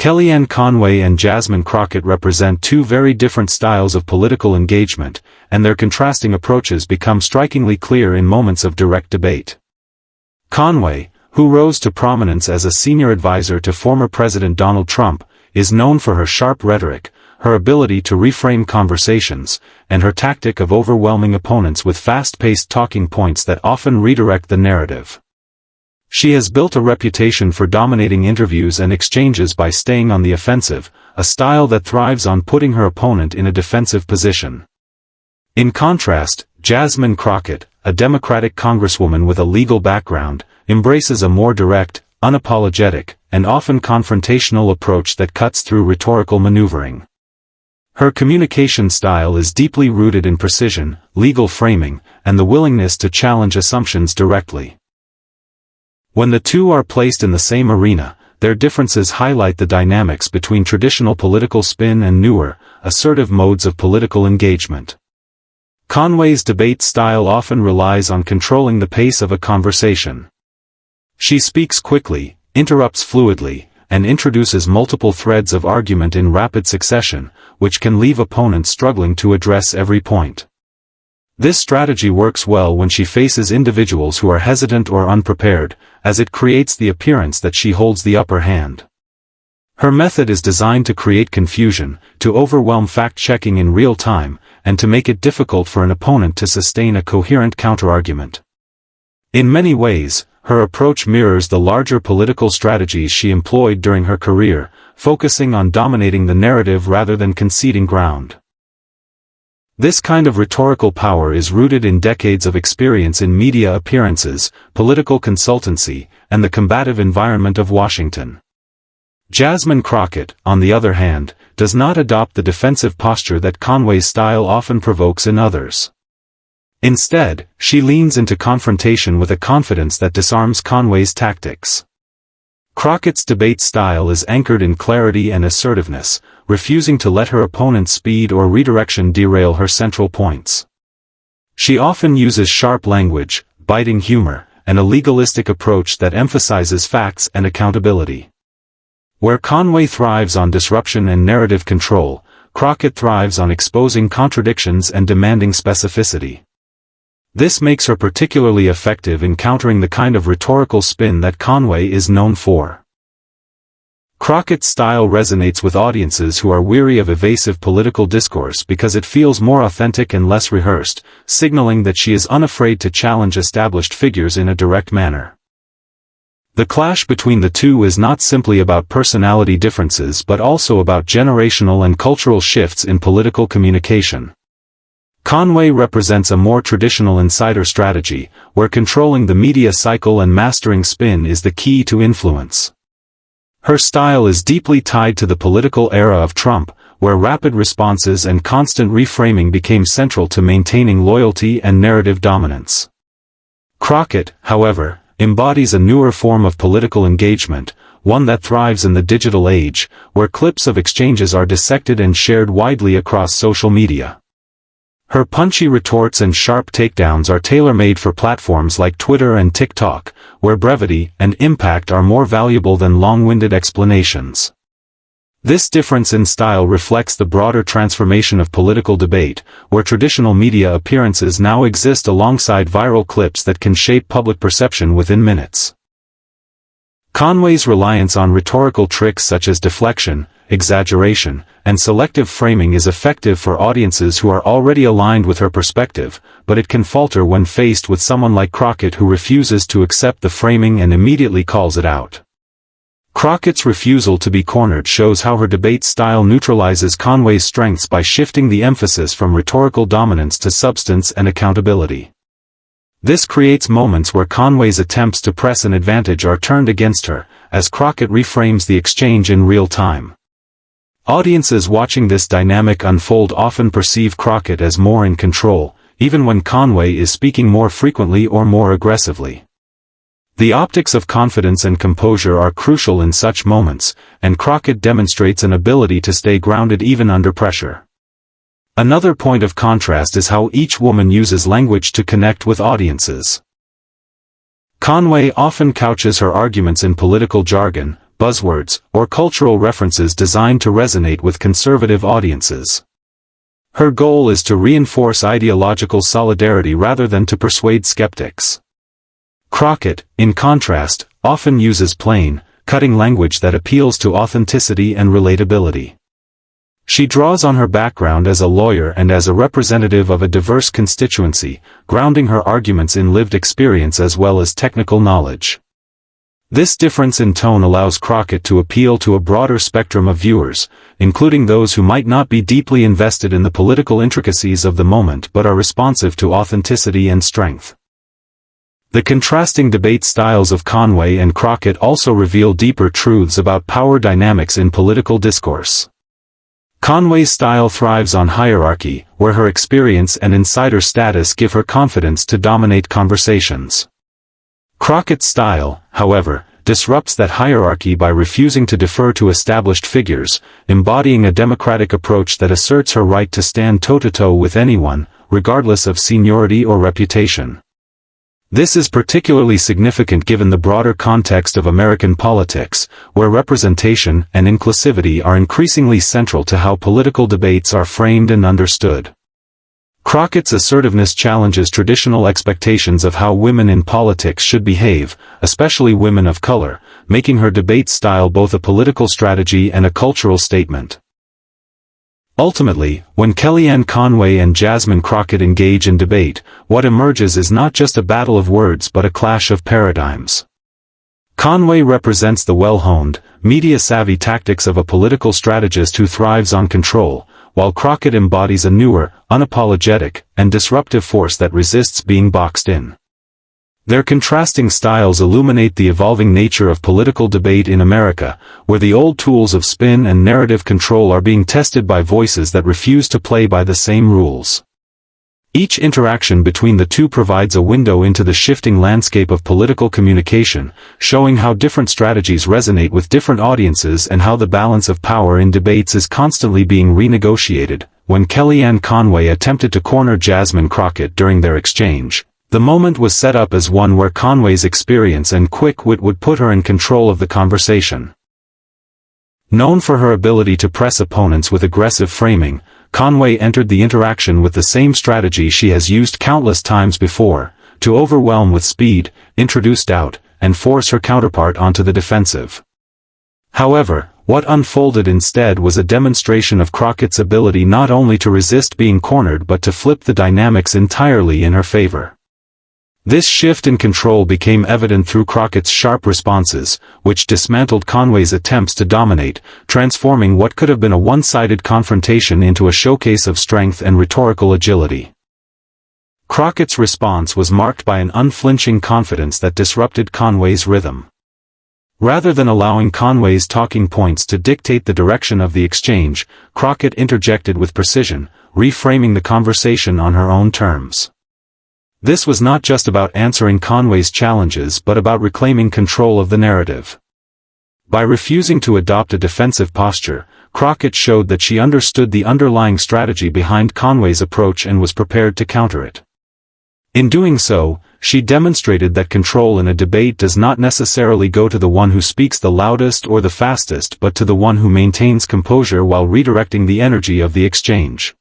Kellyanne Conway and Jasmine Crockett represent two very different styles of political engagement, and their contrasting approaches become strikingly clear in moments of direct debate. Conway, who rose to prominence as a senior advisor to former President Donald Trump, is known for her sharp rhetoric, her ability to reframe conversations, and her tactic of overwhelming opponents with fast-paced talking points that often redirect the narrative. She has built a reputation for dominating interviews and exchanges by staying on the offensive, a style that thrives on putting her opponent in a defensive position. In contrast, Jasmine Crockett, a Democratic congresswoman with a legal background, embraces a more direct, unapologetic, and often confrontational approach that cuts through rhetorical maneuvering. Her communication style is deeply rooted in precision, legal framing, and the willingness to challenge assumptions directly. When the two are placed in the same arena, their differences highlight the dynamics between traditional political spin and newer, assertive modes of political engagement. Conway's debate style often relies on controlling the pace of a conversation. She speaks quickly, interrupts fluidly, and introduces multiple threads of argument in rapid succession, which can leave opponents struggling to address every point. This strategy works well when she faces individuals who are hesitant or unprepared, as it creates the appearance that she holds the upper hand. Her method is designed to create confusion, to overwhelm fact-checking in real time, and to make it difficult for an opponent to sustain a coherent counterargument. In many ways, her approach mirrors the larger political strategies she employed during her career, focusing on dominating the narrative rather than conceding ground. This kind of rhetorical power is rooted in decades of experience in media appearances, political consultancy, and the combative environment of Washington. Jasmine Crockett, on the other hand, does not adopt the defensive posture that Conway's style often provokes in others. Instead, she leans into confrontation with a confidence that disarms Conway's tactics. Crockett's debate style is anchored in clarity and assertiveness, refusing to let her opponent's speed or redirection derail her central points. She often uses sharp language, biting humor, and a legalistic approach that emphasizes facts and accountability. Where Conway thrives on disruption and narrative control, Crockett thrives on exposing contradictions and demanding specificity. This makes her particularly effective in countering the kind of rhetorical spin that Conway is known for. Crockett's style resonates with audiences who are weary of evasive political discourse because it feels more authentic and less rehearsed, signaling that she is unafraid to challenge established figures in a direct manner. The clash between the two is not simply about personality differences but also about generational and cultural shifts in political communication. Conway represents a more traditional insider strategy, where controlling the media cycle and mastering spin is the key to influence. Her style is deeply tied to the political era of Trump, where rapid responses and constant reframing became central to maintaining loyalty and narrative dominance. Crockett, however, embodies a newer form of political engagement, one that thrives in the digital age, where clips of exchanges are dissected and shared widely across social media. Her punchy retorts and sharp takedowns are tailor-made for platforms like Twitter and TikTok, where brevity and impact are more valuable than long-winded explanations. This difference in style reflects the broader transformation of political debate, where traditional media appearances now exist alongside viral clips that can shape public perception within minutes. Conway's reliance on rhetorical tricks such as deflection, exaggeration, and selective framing is effective for audiences who are already aligned with her perspective, but it can falter when faced with someone like Crockett who refuses to accept the framing and immediately calls it out. Crockett's refusal to be cornered shows how her debate style neutralizes Conway's strengths by shifting the emphasis from rhetorical dominance to substance and accountability. This creates moments where Conway's attempts to press an advantage are turned against her, as Crockett reframes the exchange in real time. Audiences watching this dynamic unfold often perceive Crockett as more in control, even when Conway is speaking more frequently or more aggressively. The optics of confidence and composure are crucial in such moments, and Crockett demonstrates an ability to stay grounded even under pressure. Another point of contrast is how each woman uses language to connect with audiences. Conway often couches her arguments in political jargon, buzzwords, or cultural references designed to resonate with conservative audiences. Her goal is to reinforce ideological solidarity rather than to persuade skeptics. Crockett, in contrast, often uses plain, cutting language that appeals to authenticity and relatability. She draws on her background as a lawyer and as a representative of a diverse constituency, grounding her arguments in lived experience as well as technical knowledge. This difference in tone allows Crockett to appeal to a broader spectrum of viewers, including those who might not be deeply invested in the political intricacies of the moment but are responsive to authenticity and strength. The contrasting debate styles of Conway and Crockett also reveal deeper truths about power dynamics in political discourse. Conway's style thrives on hierarchy, where her experience and insider status give her confidence to dominate conversations. Crockett's style, however, disrupts that hierarchy by refusing to defer to established figures, embodying a democratic approach that asserts her right to stand toe-to-toe with anyone, regardless of seniority or reputation. This is particularly significant given the broader context of American politics, where representation and inclusivity are increasingly central to how political debates are framed and understood. Crockett's assertiveness challenges traditional expectations of how women in politics should behave, especially women of color, making her debate style both a political strategy and a cultural statement. Ultimately, when Kellyanne Conway and Jasmine Crockett engage in debate, what emerges is not just a battle of words but a clash of paradigms. Conway represents the well-honed, media-savvy tactics of a political strategist who thrives on control, while Crockett embodies a newer, unapologetic, and disruptive force that resists being boxed in. Their contrasting styles illuminate the evolving nature of political debate in America, where the old tools of spin and narrative control are being tested by voices that refuse to play by the same rules. Each interaction between the two provides a window into the shifting landscape of political communication, showing how different strategies resonate with different audiences and how the balance of power in debates is constantly being renegotiated. When Kellyanne Conway attempted to corner Jasmine Crockett during their exchange, the moment was set up as one where Conway's experience and quick wit would put her in control of the conversation. Known for her ability to press opponents with aggressive framing, Conway entered the interaction with the same strategy she has used countless times before, to overwhelm with speed, introduce doubt, and force her counterpart onto the defensive. However, what unfolded instead was a demonstration of Crockett's ability not only to resist being cornered but to flip the dynamics entirely in her favor. This shift in control became evident through Crockett's sharp responses, which dismantled Conway's attempts to dominate, transforming what could have been a one-sided confrontation into a showcase of strength and rhetorical agility. Crockett's response was marked by an unflinching confidence that disrupted Conway's rhythm. Rather than allowing Conway's talking points to dictate the direction of the exchange, Crockett interjected with precision, reframing the conversation on her own terms. This was not just about answering Conway's challenges but about reclaiming control of the narrative. By refusing to adopt a defensive posture, Crockett showed that she understood the underlying strategy behind Conway's approach and was prepared to counter it. In doing so, she demonstrated that control in a debate does not necessarily go to the one who speaks the loudest or the fastest but to the one who maintains composure while redirecting the energy of the exchange.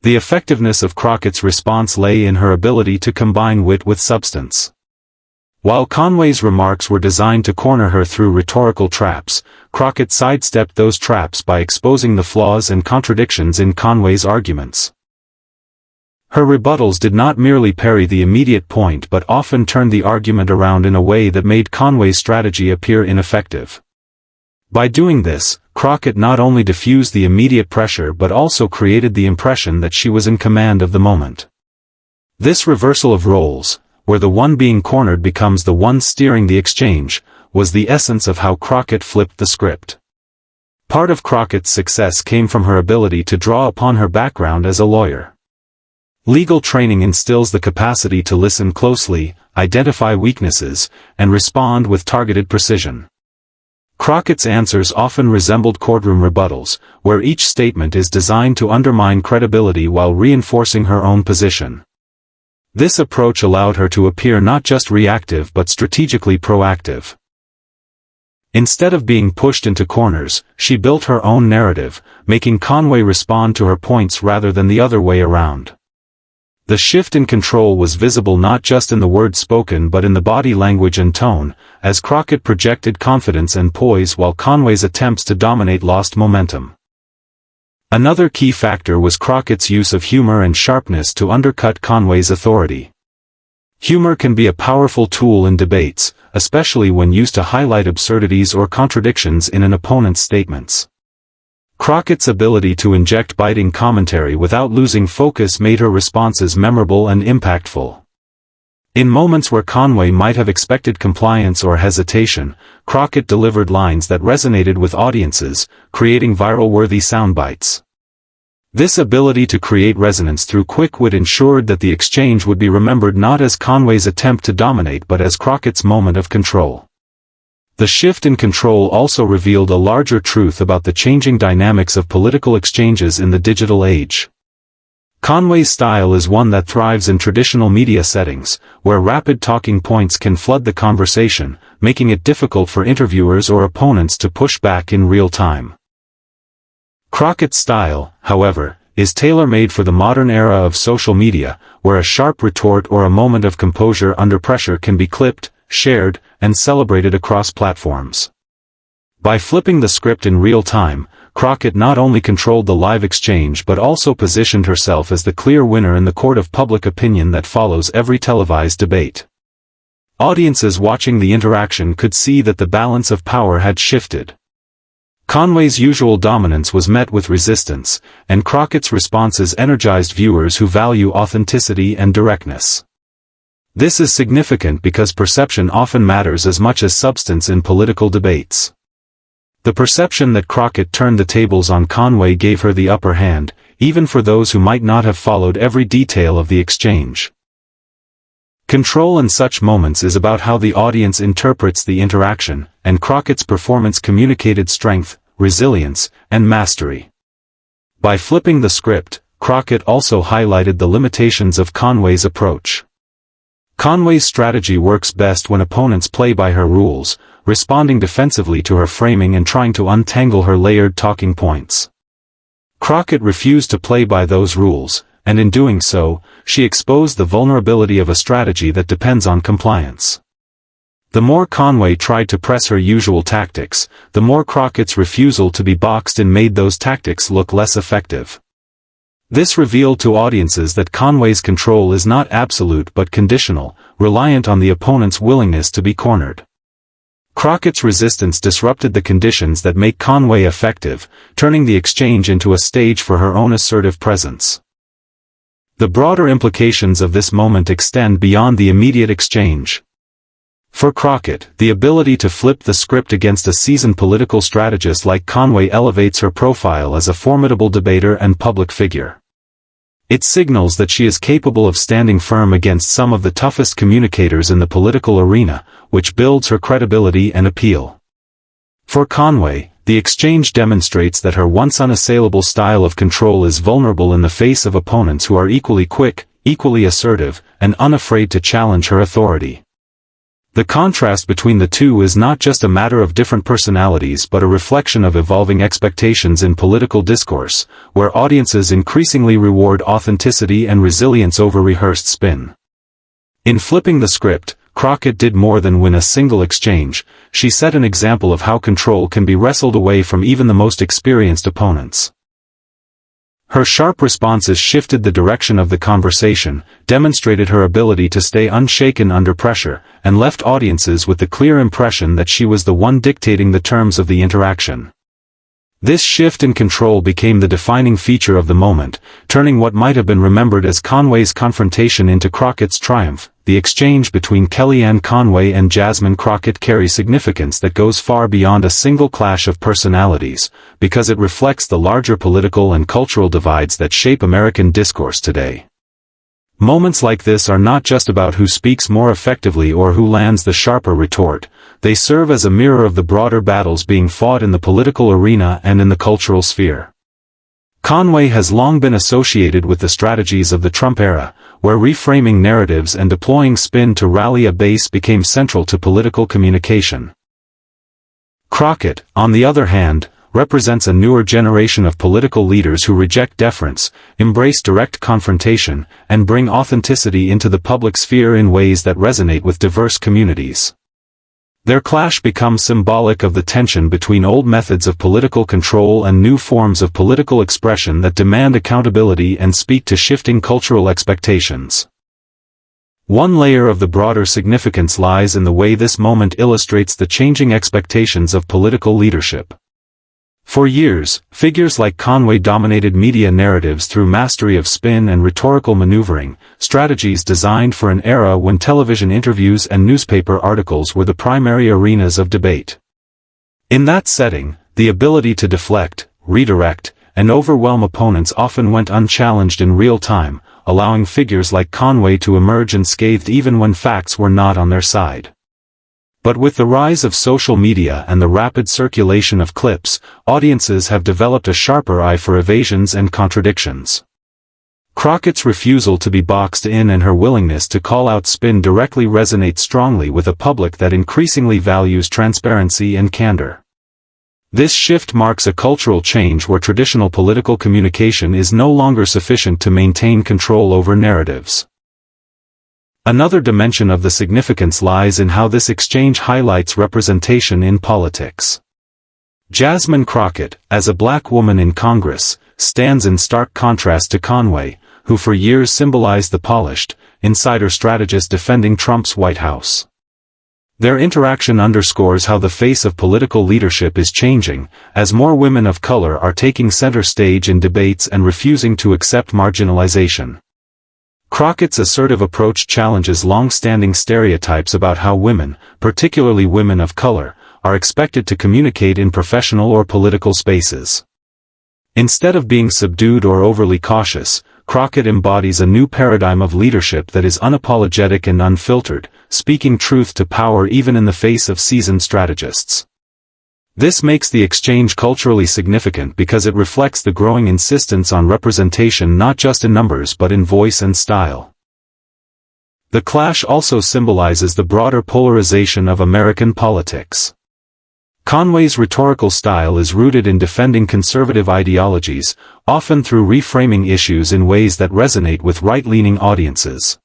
The effectiveness of Crockett's response lay in her ability to combine wit with substance. While Conway's remarks were designed to corner her through rhetorical traps, Crockett sidestepped those traps by exposing the flaws and contradictions in Conway's arguments. Her rebuttals did not merely parry the immediate point but often turned the argument around in a way that made Conway's strategy appear ineffective. By doing this, Crockett not only diffused the immediate pressure but also created the impression that she was in command of the moment. This reversal of roles, where the one being cornered becomes the one steering the exchange, was the essence of how Crockett flipped the script. Part of Crockett's success came from her ability to draw upon her background as a lawyer. Legal training instills the capacity to listen closely, identify weaknesses, and respond with targeted precision. Crockett's answers often resembled courtroom rebuttals, where each statement is designed to undermine credibility while reinforcing her own position. This approach allowed her to appear not just reactive but strategically proactive. Instead of being pushed into corners, she built her own narrative, making Conway respond to her points rather than the other way around. The shift in control was visible not just in the words spoken but in the body language and tone, as Crockett projected confidence and poise while Conway's attempts to dominate lost momentum. Another key factor was Crockett's use of humor and sharpness to undercut Conway's authority. Humor can be a powerful tool in debates, especially when used to highlight absurdities or contradictions in an opponent's statements. Crockett's ability to inject biting commentary without losing focus made her responses memorable and impactful. In moments where Conway might have expected compliance or hesitation, Crockett delivered lines that resonated with audiences, creating viral-worthy soundbites. This ability to create resonance through quick wit ensured that the exchange would be remembered not as Conway's attempt to dominate but as Crockett's moment of control. The shift in control also revealed a larger truth about the changing dynamics of political exchanges in the digital age. Conway's style is one that thrives in traditional media settings, where rapid talking points can flood the conversation, making it difficult for interviewers or opponents to push back in real time. Crockett's style, however, is tailor-made for the modern era of social media, where a sharp retort or a moment of composure under pressure can be clipped, shared, and celebrated across platforms. By flipping the script in real time, Crockett not only controlled the live exchange but also positioned herself as the clear winner in the court of public opinion that follows every televised debate. Audiences watching the interaction could see that the balance of power had shifted. Conway's usual dominance was met with resistance, and Crockett's responses energized viewers who value authenticity and directness. This is significant because perception often matters as much as substance in political debates. The perception that Crockett turned the tables on Conway gave her the upper hand, even for those who might not have followed every detail of the exchange. Control in such moments is about how the audience interprets the interaction, and Crockett's performance communicated strength, resilience, and mastery. By flipping the script, Crockett also highlighted the limitations of Conway's approach. Conway's strategy works best when opponents play by her rules, responding defensively to her framing and trying to untangle her layered talking points. Crockett refused to play by those rules, and in doing so, she exposed the vulnerability of a strategy that depends on compliance. The more Conway tried to press her usual tactics, the more Crockett's refusal to be boxed in made those tactics look less effective. This revealed to audiences that Conway's control is not absolute but conditional, reliant on the opponent's willingness to be cornered. Crockett's resistance disrupted the conditions that make Conway effective, turning the exchange into a stage for her own assertive presence. The broader implications of this moment extend beyond the immediate exchange. For Crockett, the ability to flip the script against a seasoned political strategist like Conway elevates her profile as a formidable debater and public figure. It signals that she is capable of standing firm against some of the toughest communicators in the political arena, which builds her credibility and appeal. For Conway, the exchange demonstrates that her once unassailable style of control is vulnerable in the face of opponents who are equally quick, equally assertive, and unafraid to challenge her authority. The contrast between the two is not just a matter of different personalities but a reflection of evolving expectations in political discourse, where audiences increasingly reward authenticity and resilience over rehearsed spin. In flipping the script, Crockett did more than win a single exchange. She set an example of how control can be wrestled away from even the most experienced opponents. Her sharp responses shifted the direction of the conversation, demonstrated her ability to stay unshaken under pressure, and left audiences with the clear impression that she was the one dictating the terms of the interaction. This shift in control became the defining feature of the moment, turning what might have been remembered as Conway's confrontation into Crockett's triumph. The exchange between Kellyanne Conway and Jasmine Crockett carries significance that goes far beyond a single clash of personalities, because it reflects the larger political and cultural divides that shape American discourse today. Moments like this are not just about who speaks more effectively or who lands the sharper retort. They serve as a mirror of the broader battles being fought in the political arena and in the cultural sphere. Conway has long been associated with the strategies of the Trump era, where reframing narratives and deploying spin to rally a base became central to political communication. Crockett, on the other hand, represents a newer generation of political leaders who reject deference, embrace direct confrontation, and bring authenticity into the public sphere in ways that resonate with diverse communities. Their clash becomes symbolic of the tension between old methods of political control and new forms of political expression that demand accountability and speak to shifting cultural expectations. One layer of the broader significance lies in the way this moment illustrates the changing expectations of political leadership. For years, figures like Conway dominated media narratives through mastery of spin and rhetorical maneuvering, strategies designed for an era when television interviews and newspaper articles were the primary arenas of debate. In that setting, the ability to deflect, redirect, and overwhelm opponents often went unchallenged in real time, allowing figures like Conway to emerge unscathed even when facts were not on their side. But with the rise of social media and the rapid circulation of clips, audiences have developed a sharper eye for evasions and contradictions. Crockett's refusal to be boxed in and her willingness to call out spin directly resonate strongly with a public that increasingly values transparency and candor. This shift marks a cultural change where traditional political communication is no longer sufficient to maintain control over narratives. Another dimension of the significance lies in how this exchange highlights representation in politics. Jasmine Crockett, as a black woman in Congress, stands in stark contrast to Conway, who for years symbolized the polished, insider strategist defending Trump's White House. Their interaction underscores how the face of political leadership is changing, as more women of color are taking center stage in debates and refusing to accept marginalization. Crockett's assertive approach challenges long-standing stereotypes about how women, particularly women of color, are expected to communicate in professional or political spaces. Instead of being subdued or overly cautious, Crockett embodies a new paradigm of leadership that is unapologetic and unfiltered, speaking truth to power even in the face of seasoned strategists. This makes the exchange culturally significant because it reflects the growing insistence on representation not just in numbers but in voice and style. The clash also symbolizes the broader polarization of American politics. Conway's rhetorical style is rooted in defending conservative ideologies, often through reframing issues in ways that resonate with right-leaning audiences.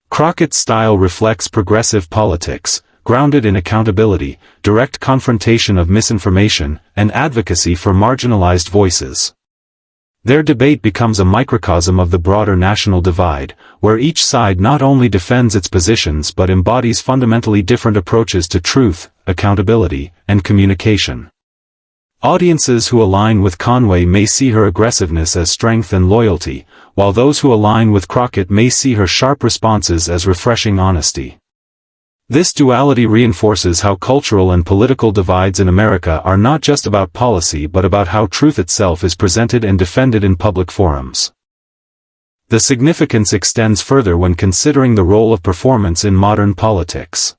Crockett's style reflects progressive politics, grounded in accountability, direct confrontation of misinformation, and advocacy for marginalized voices. Their debate becomes a microcosm of the broader national divide, where each side not only defends its positions but embodies fundamentally different approaches to truth, accountability, and communication. Audiences who align with Conway may see her aggressiveness as strength and loyalty, while those who align with Crockett may see her sharp responses as refreshing honesty. This duality reinforces how cultural and political divides in America are not just about policy but about how truth itself is presented and defended in public forums. The significance extends further when considering the role of performance in modern politics.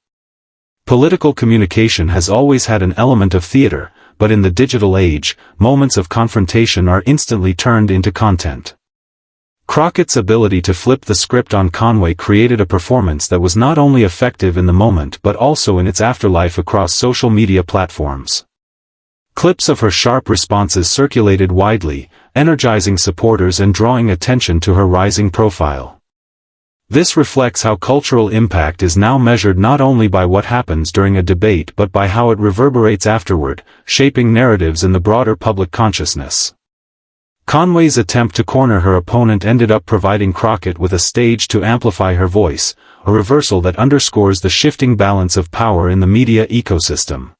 Political communication has always had an element of theater, but in the digital age, moments of confrontation are instantly turned into content. Crockett's ability to flip the script on Conway created a performance that was not only effective in the moment but also in its afterlife across social media platforms. Clips of her sharp responses circulated widely, energizing supporters and drawing attention to her rising profile. This reflects how cultural impact is now measured not only by what happens during a debate but by how it reverberates afterward, shaping narratives in the broader public consciousness. Conway's attempt to corner her opponent ended up providing Crockett with a stage to amplify her voice, a reversal that underscores the shifting balance of power in the media ecosystem.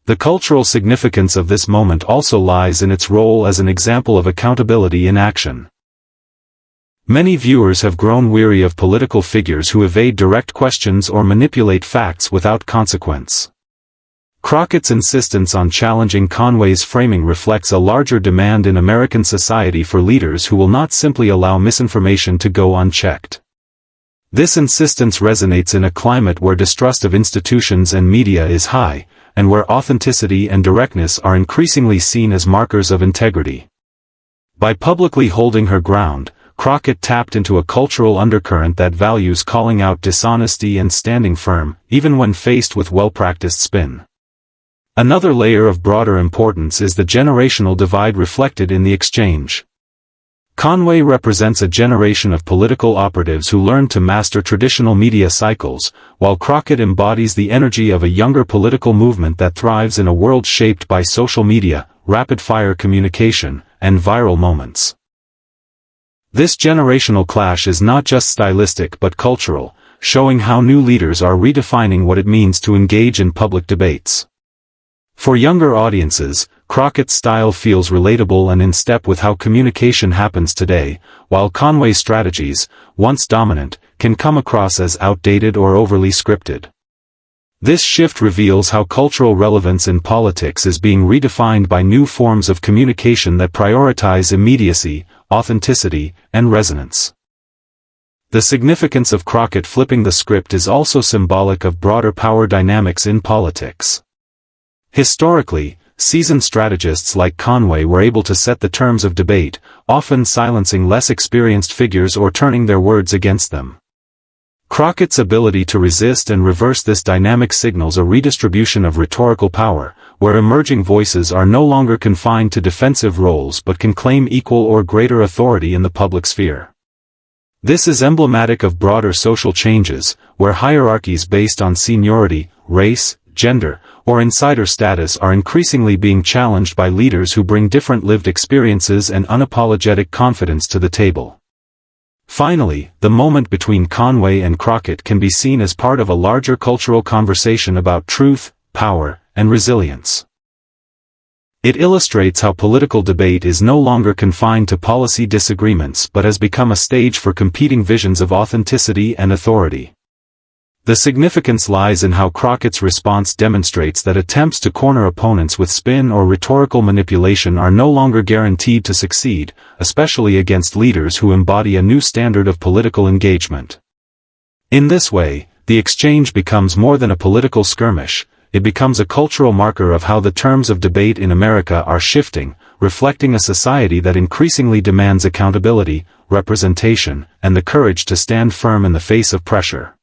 The cultural significance of this moment also lies in its role as an example of accountability in action. Many viewers have grown weary of political figures who evade direct questions or manipulate facts without consequence. Crockett's insistence on challenging Conway's framing reflects a larger demand in American society for leaders who will not simply allow misinformation to go unchecked. This insistence resonates in a climate where distrust of institutions and media is high, and where authenticity and directness are increasingly seen as markers of integrity. By publicly holding her ground, Crockett tapped into a cultural undercurrent that values calling out dishonesty and standing firm, even when faced with well-practiced spin. Another layer of broader importance is the generational divide reflected in the exchange. Conway represents a generation of political operatives who learned to master traditional media cycles, while Crockett embodies the energy of a younger political movement that thrives in a world shaped by social media, rapid-fire communication, and viral moments. This generational clash is not just stylistic but cultural, showing how new leaders are redefining what it means to engage in public debates. For younger audiences, Crockett's style feels relatable and in step with how communication happens today, while Conway's strategies, once dominant, can come across as outdated or overly scripted. This shift reveals how cultural relevance in politics is being redefined by new forms of communication that prioritize immediacy, authenticity, and resonance. The significance of Crockett flipping the script is also symbolic of broader power dynamics in politics. Historically, seasoned strategists like Conway were able to set the terms of debate, often silencing less experienced figures or turning their words against them. Crockett's ability to resist and reverse this dynamic signals a redistribution of rhetorical power, where emerging voices are no longer confined to defensive roles but can claim equal or greater authority in the public sphere. This is emblematic of broader social changes, where hierarchies based on seniority, race, gender, or insider status are increasingly being challenged by leaders who bring different lived experiences and unapologetic confidence to the table. Finally, the moment between Conway and Crockett can be seen as part of a larger cultural conversation about truth, power, and resilience. It illustrates how political debate is no longer confined to policy disagreements but has become a stage for competing visions of authenticity and authority. The significance lies in how Crockett's response demonstrates that attempts to corner opponents with spin or rhetorical manipulation are no longer guaranteed to succeed, especially against leaders who embody a new standard of political engagement. In this way, the exchange becomes more than a political skirmish, it becomes a cultural marker of how the terms of debate in America are shifting, reflecting a society that increasingly demands accountability, representation, and the courage to stand firm in the face of pressure.